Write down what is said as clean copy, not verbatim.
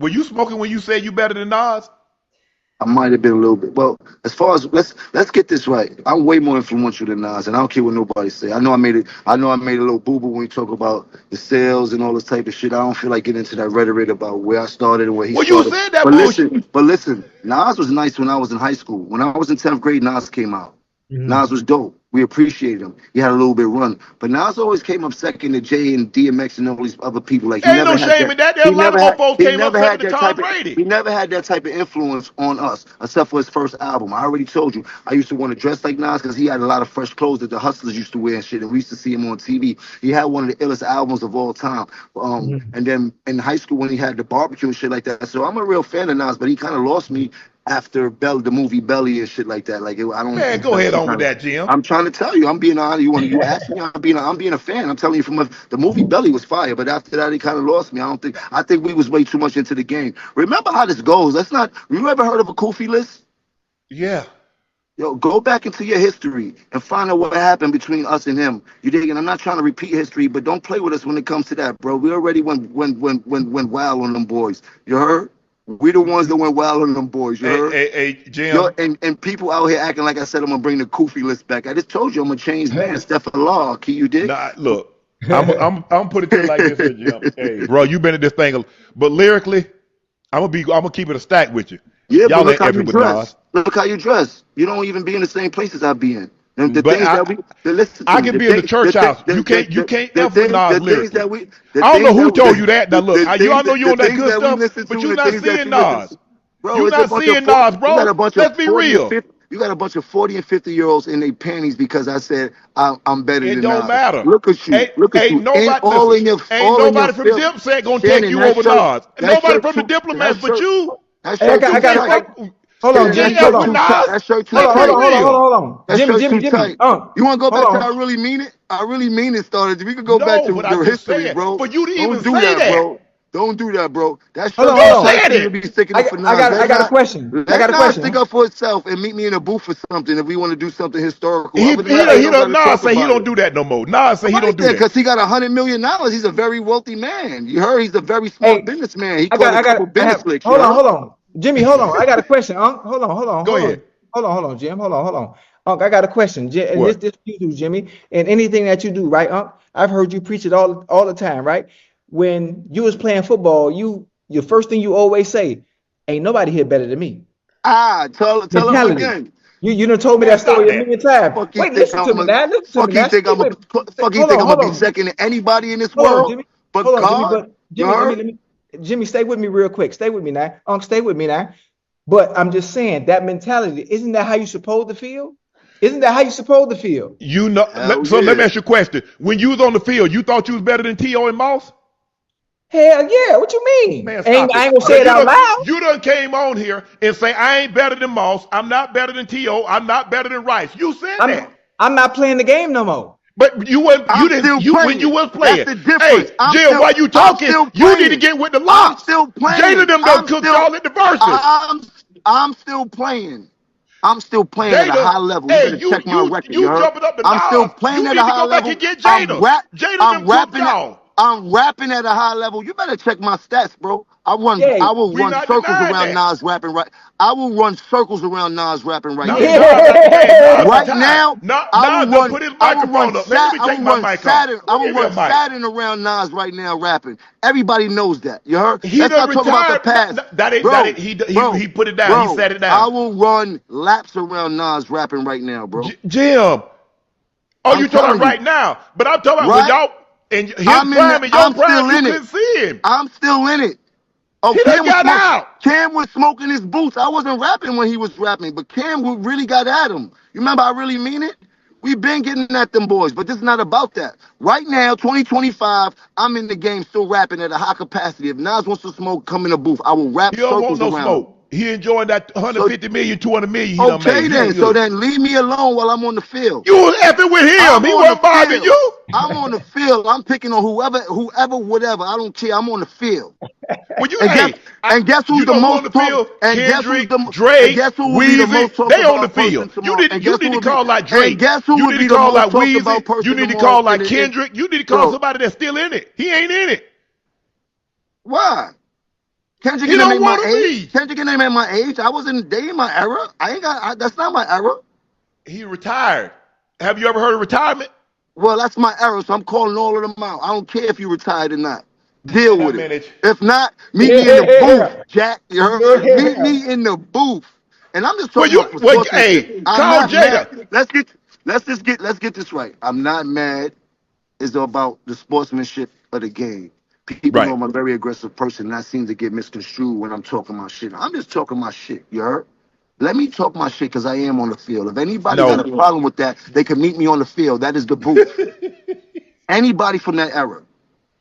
Were you smoking when you said you better than Nas? I might have been a little bit. Well, as far as let's get this right. I'm way more influential than Nas, and I don't care what nobody say. I know I made it. I know I made a little boo boo when we talk about the sales and all this type of shit. I don't feel like getting into that rhetoric about where I started and where he Well, you started. said that But bullshit. listen. Nas was nice when I was in high school. When I was in 10th grade, Nas came out. Mhm. Nas was dope. We appreciated him. He had a little bit of run, but Nas always came up second to Jay and DMX and all these other people. Like he Ain't never no had shame that. in that. There's He a lot never of had. mofos He came up never had second to that Tom type of. Brady. He never had that type of influence on us, except for his first album. I already told you. I used to want to dress like Nas because he had a lot of fresh clothes that the hustlers used to wear and shit. And we used to see him on TV. He had one of the illest albums of all time. Mhm. And then in high school when he had the barbecue and shit like that. So I'm a real fan of Nas, but he kind of lost me after the movie Belly and shit like that. Like I don't. Man, go ahead on with that, Jim. I'm trying to tell you. I'm being honest. You ask me. I'm being a fan. I'm telling you the movie Belly was fire, but after that he kind of lost me. I think we was way too much into the game. Remember how this goes. Let's not. You ever heard of a Kofi list? Yeah. Yo, go back into your history and find out what happened between us and him. You dig? And I'm not trying to repeat history, but don't play with us when it comes to that, bro. We already went wild on them boys. You heard? We the ones that went wild on them boys. You heard? Hey, Jim. Yo, and people out here acting like I said I'm gonna bring the Kofi list back. I just told you I'm a changed man. Stephen Law, can you dig? Nah, look. I'm put it to you like this here, Jim. Hey, bro, you been at this thing, but lyrically, I'm gonna keep it a stack with you. Yeah, but Y'all look ain't how you effing with Nas. dress. Look how you dress. You don't even be in the same places I be in. And the But things that we listen to I me, can the be in the things- church the house. thing- You can't the F with things- Nas the things lyrically. that we. I don't know who told you that. Now look, y'all know you on that things good that we stuff, listen but to, you're the not things that seeing you listen Nas. to. Bro, You're it's a not bunch seeing of Nas, you bro. got a bunch Let's of be 40 and real. 50. You got a bunch of 40 and 50-year-olds in their panties because I said I'm better It than don't Nas. matter. Look at you. Look at you. Ain't nobody All in your nobody from filth. Dipset gonna take Shannon, you that over shirt, Nas. that Nobody shirt from the too, Diplomats that but shirt, you. that Hey, shirt too tight. hold You on, Jimmy. can't That Hold F shirt with on. too tight. Nas. That shirt too Let's be tight. real. Hold on. That Jimmy, shirt Jimmy, too Jimmy. tight. You want to go Hold back to on. I really mean it? I really mean it started. We could go back No, to but I'm the just history, saying, bro. for you to even Don't do say that, that, bro. Don't do that, bro. That Hold shirt on, too hold you on. tight said for you to it. be sticking up for Nas. I got a question. I Let got a Nas stick question. up for himself and meet me in a booth for something if we want to do something historical. He Other than that, we don't got to Nas talk say he about don't it. do that no more. Nas say he Right don't do there, that. because he got $100 million. He's a very wealthy man. You heard? He's a very smart Hey, businessman. He caught a couple I business have, flicks. You heard? hold on. Jimmy, hold on. I got a question, Unc. Go ahead. Hold on, Jim. Hold on. Unc, I got a question. And What? this you do, Jimmy. And anything that you do, right, Unc? I've heard you preach it all the time, right? When you was playing football, your first thing you always say, ain't nobody here better than me. Tell him Mentality. again. You done told me Man, that stop story a that. million times. Fuck you Wait, think listen to I'm me a now. Listen to me fuck you now. think Stay I'm a with me. fuck you Hold think on, I'm hold gonna be on. second to anybody in this Hold on, world Jimmy. but Hold on, Jimmy. God? But You Jimmy, heard? Jimmy, stay with me real quick. Stay with me now. Stay with me now. But I'm just saying that mentality, isn't that how you supposed to feel? Isn't that how you supposed to feel? You know. Hell So let me yeah. ask you a question. When you was on the field, you thought you was better than T.O. and Moss? Hell yeah. What you mean? Man, stop I it. ain't gonna say Because it out loud. you done came on here and say, I ain't better than Moss. I'm not better than T.O. I'm not better than Rice. You said I'm that. I'm not playing the game no more. But you I'm didn't, still when you playing. was That's playing. the difference. Hey, Jim, while you I'm talking, still you need to playing. get with the I'm locks. still Jalen playing. them done I'm cooked still y'all at the verses. I'm I'm still playing. I'm still playing at a Jada, high level. You hey, better check my record, you you heard? jumping up the I'm still Nas. playing You at a need to high go back level. and get Jada. Jada them I'm cooked rapping at y'all. I'm rapping at a high level. You better check my stats, bro. Yeah, I will We run not circles denying around that. Nas rapping right. I will run circles around Nas rapping right Now, now. Nas not the game. Nas yeah. is Right tired. now, Nas done put his microphone up. Let me I take will my run mic off. Saturn. I Well, will give me a run mic. Saturn around Nas right now rapping. Everybody knows that. You heard? He Let's done not talk about the retired. past. That Bro, it. bro, He put it down. He bro. sat it I down. will run laps around Nas rapping right now, bro. Jim. Oh, I'm you talking about telling you. right now? But I'm talking about when Right? y'all in his prime and your I'm prime, still you in it. couldn't see him. I'm still in it. Oh, He done got out. Cam was smoking his boots. I wasn't rapping when he was rapping, but Cam really got at him. You remember I really mean it? We've been getting at them boys, but this is not about that. Right now, 2025, I'm in the game still rapping at a high capacity. If Nas wants to smoke, come in the booth. I will rap He don't want circles no around him. smoke. He enjoying that So 150 million, 200 million he done okay made. He then. ain't So good. then leave me alone while I'm on the field. You was effing with him. I'm He on the wasn't bothering field. you. I'm on the field. I'm picking on whoever, whatever. I don't care. I'm on the field. When you, And hey, guess you who's the know who on most the talk? field? Kendrick, And Drake, guess who will be the Weezy. most talked They on the about person field. tomorrow? You need to call like And Drake. guess who You would need be to the call most like talked Weezy. about You person need to tomorrow? call like Kendrick. You need to call Bro, somebody that's still in it. He ain't in it. why? Kendrick He and them don't ain't my want to age. be. Kendrick and them ain't my age. I wasn't. They ain't my era. That's not my era. He retired. Have you ever heard of retirement? Well, that's my era, so I'm calling all of them out. I don't care if you retired or not. Deal In a with it. minute. If not, meet me in the booth, Yeah. Jack. You heard? Meet Yeah. me in the booth. And I'm just Well, talking about for sportsmanship. hey, I'm call not mad. Jada. Let's get this right. I'm not mad. It's about the sportsmanship of the game. People know Right. I'm a very aggressive person, and I seem to get misconstrued when I'm talking my shit. I'm just talking my shit. You heard? Let me talk my shit because I am on the field. If anybody got No. a problem with that, they can meet me on the field. That is the booth. Anybody from that era.